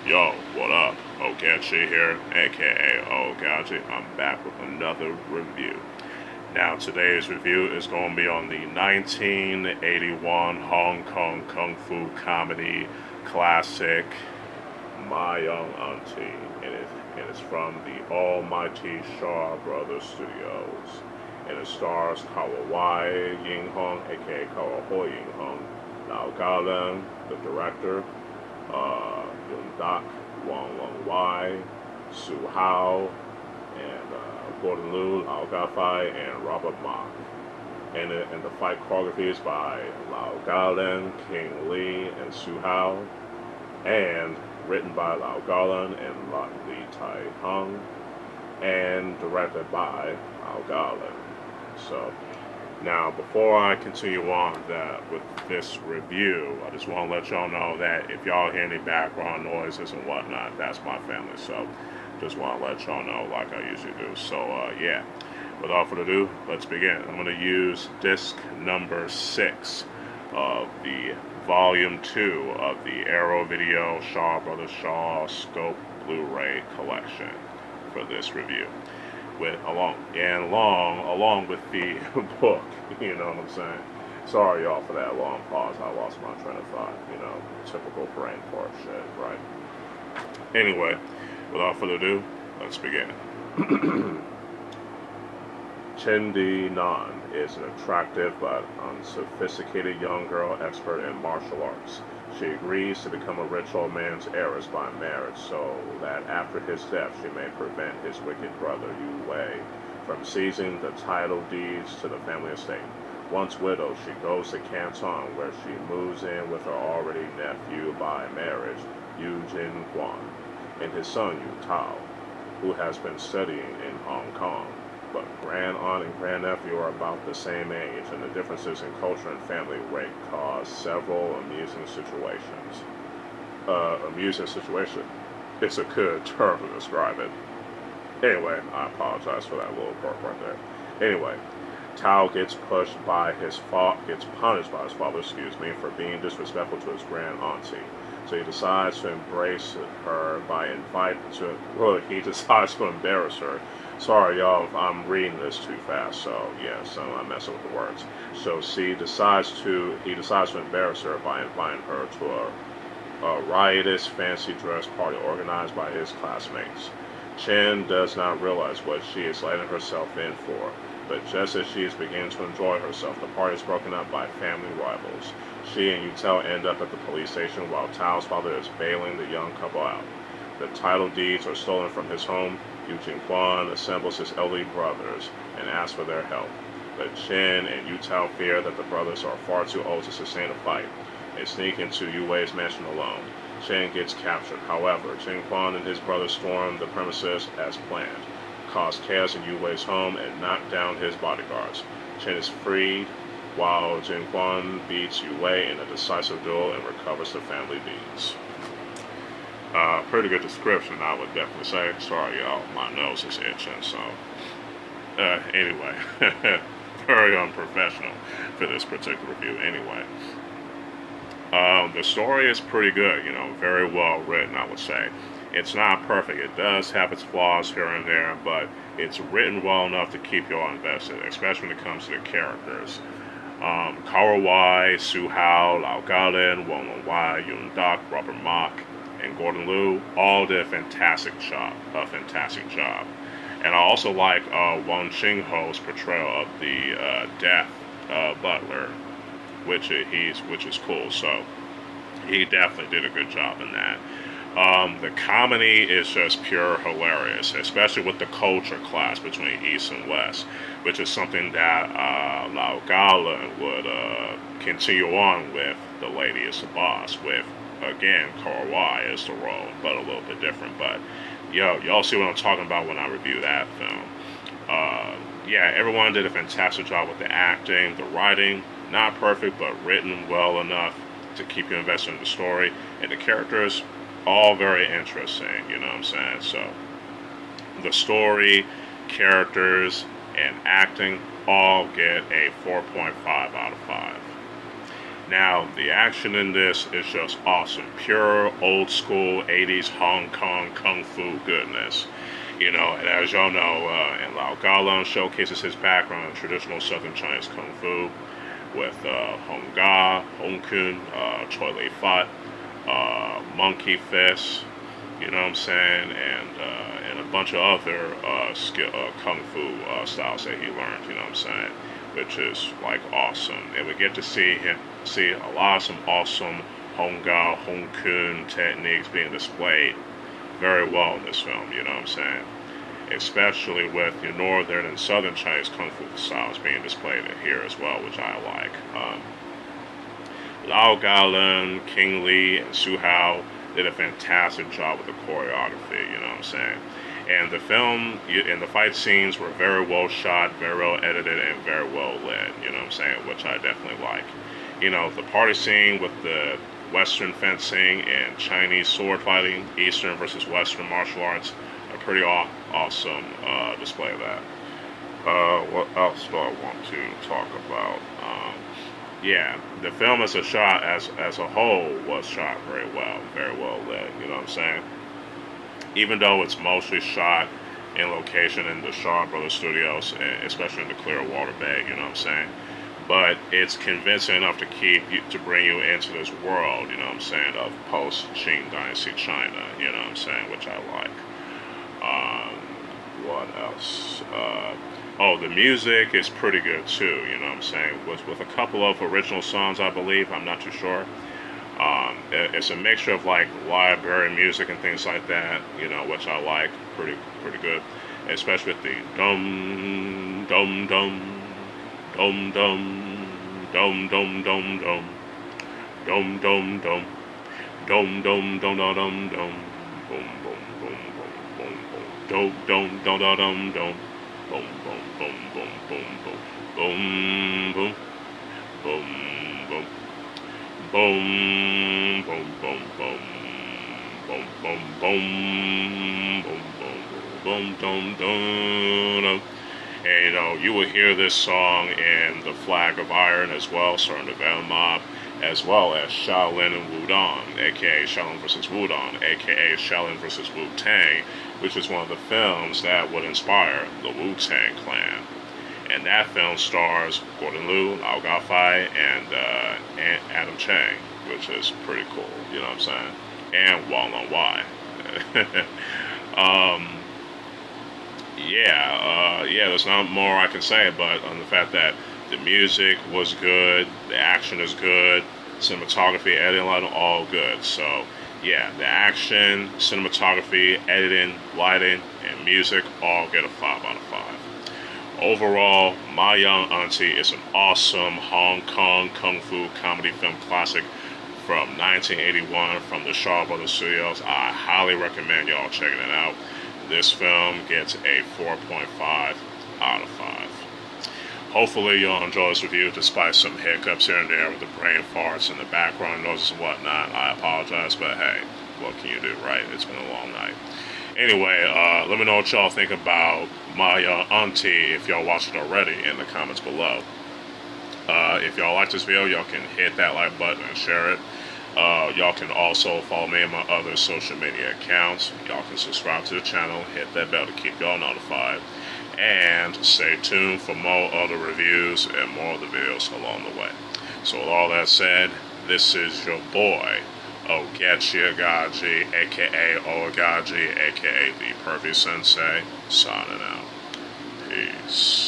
Yo, what up? Ogechi here, aka Oaghaji. I'm back with another review. Now, today's review is going to be on the 1981 Hong Kong Kung Fu comedy classic, My Young Auntie. And it's from the almighty Shaw Brothers Studios. And it stars Tat-Wah Ying Hong, aka Ho Ying Hong, Lao Leung, the director, Yuen, Wang, Hsiao, and Gordon Liu, Aghaji, and Robert Mach. And the fight choreography is by Lao Galen, King Lee, and Hsiao, and written by Lao Galen and Li Tai-Hang, and directed by Lao Galen. So, now, before I continue on with this review, I just want to let y'all know that if y'all hear any background noises and whatnot, that's my family. So, just want to let y'all know like I usually do. So, yeah, without further ado, let's begin. I'm going to use disc number 6 of the volume 2 of the Arrow Video Shaw Brothers Shaw Scope Blu-ray collection for this review. Along with the book, you know what I'm saying? Sorry y'all for that long pause. I lost my train of thought, typical brain fart shit, right? Anyway, without further ado, let's begin. Chen Di Nan is an attractive but unsophisticated young girl expert in martial arts. She agrees to become a rich old man's heiress by marriage so that after his death she may prevent his wicked brother Yuen from seizing the title deeds to the family estate. Once widowed, she goes to Canton where she moves in with her already nephew by marriage, Yu Jin Guan, and his son Yu Tao, who has been studying in Hong Kong. But grand aunt and grandnephew are about the same age, and the differences in culture and family rate cause several amusing situations. Amusing situation is a good term to describe it. Anyway, I apologize for that little quirk right there. Anyway, Tao gets punished by his father, for being disrespectful to his grand auntie. So he decides to embrace her he decides to embarrass her. Sorry, y'all, if I'm reading this too fast, so yeah, so I'm messing with the words. So he decides to embarrass her by inviting her to a riotous fancy dress party organized by his classmates. Chen does not realize what she is letting herself in for, but just as she is beginning to enjoy herself, the party is broken up by family rivals. She and Yu Tao end up at the police station while Tao's father is bailing the young couple out. The title deeds are stolen from his home. Yu Jin Guan assembles his elderly brothers and asks for their help. But Chen and Yu Tao fear that the brothers are far too old to sustain a fight and sneak into Yu Wei's mansion alone. Chen gets captured. However, Jin Guan and his brothers storm the premises as planned, cause chaos in Yu Wei's home, and knock down his bodyguards. Chen is freed while Jin Guan beats Yu Wei in a decisive duel and recovers the family deeds. Pretty good description, I would definitely say. Sorry, y'all, my nose is itching, so... anyway, very unprofessional for this particular review, anyway. The story is pretty good, very well written, I would say. It's not perfect. It does have its flaws here and there, but it's written well enough to keep you all invested, especially when it comes to the characters. Tat-Wah, Hsiao, Lao Galen, Wong, Yuen, Robert Mach, and Gordon Liu all did a fantastic job. And I also like Wang Ching-Ho's portrayal of the deaf butler, which is cool. So he definitely did a good job in that. The comedy is just pure hilarious, especially with the culture clash between East and West, which is something that Lao Galen would continue on with The Lady is the Boss, with, again, Tat-Wah is the role, but a little bit different. But, y'all see what I'm talking about when I review that film. Yeah, everyone did a fantastic job with the acting, the writing, not perfect, but written well enough to keep you invested in the story, and the characters, all very interesting, you know what I'm saying? So, the story, characters, and acting all get a 4.5 out of 5. Now, the action in this is just awesome. Pure old school 80s Hong Kong Kung Fu goodness. You know, and as y'all know, and Lao Galong showcases his background in traditional Southern Chinese Kung Fu with Hong Ga, Hong Kun, Choi Li Fat, Monkey Fist, you know what I'm saying, and a bunch of other Kung Fu styles that he learned, you know what I'm saying, which is like awesome. And we get to see a lot of some awesome Hong Ga, Hong Kun techniques being displayed very well in this film, you know what I'm saying? Especially with the northern and southern Chinese Kung Fu styles being displayed in here as well, which I like. Lao Galun, King Lee, and Hsiao did a fantastic job with the choreography, you know what I'm saying? And the film and the fight scenes were very well shot, very well edited, and very well lit, you know what I'm saying, which I definitely like. You know, the party scene with the Western fencing and Chinese sword fighting, Eastern versus Western martial arts, a pretty awesome display of that. What else do I want to talk about? Yeah, the film as a whole was shot very well lit, you know what I'm saying? Even though it's mostly shot in location in the Shaw Brothers Studios, especially in the Clearwater Bay, you know what I'm saying? But it's convincing enough to bring you into this world, you know what I'm saying, of post-Qing Dynasty China, you know what I'm saying, which I like. What else? The music is pretty good too, you know what I'm saying, with a couple of original songs, I believe, I'm not too sure. It's a mixture of like library music and things like that, you know, which I like pretty good, especially with the dum dum dum dum dum dum dum dum dum dum dum dum dum dum dum dum dum boom boom boom boom boom boom dum dum dum dum dum boom boom boom boom boom boom boom boom boom boom boom boom boom boom boom boom boom boom boom dum. And you know, you will hear this song in The Flag of Iron as well, starring the Venom Mob, as well as Shaolin and Wudong, aka Shaolin vs. Wudong, aka Shaolin vs. Wu-Tang, which is one of the films that would inspire the Wu-Tang Clan. And that film stars Gordon Liu, Lao Gafai, and Adam Chang, which is pretty cool, you know what I'm saying? And Wong on Y. There's not more I can say, but on the fact that the music was good, the action is good, cinematography, editing, lighting, all good. So, yeah, the action, cinematography, editing, lighting, and music all get a 5 out of 5. Overall, My Young Auntie is an awesome Hong Kong Kung Fu comedy film classic from 1981 from the Shaw Brothers Studios. I highly recommend y'all checking it out. This film gets a 4.5 out of 5. Hopefully you'll enjoy this review despite some hiccups here and there with the brain farts and the background noises and whatnot. I apologize, but hey, what can you do, right? It's been a long night. Anyway, let me know what y'all think about My Auntie if y'all watched it already in the comments below. If y'all like this video, y'all can hit that like button and share it. Y'all can also follow me on my other social media accounts. Y'all can subscribe to the channel, hit that bell to keep y'all notified, and stay tuned for more other reviews and more of the videos along the way. So with all that said, this is your boy, Ogechi Aghaji, aka Oaghaji, aka the Perfect Sensei, signing out. Peace.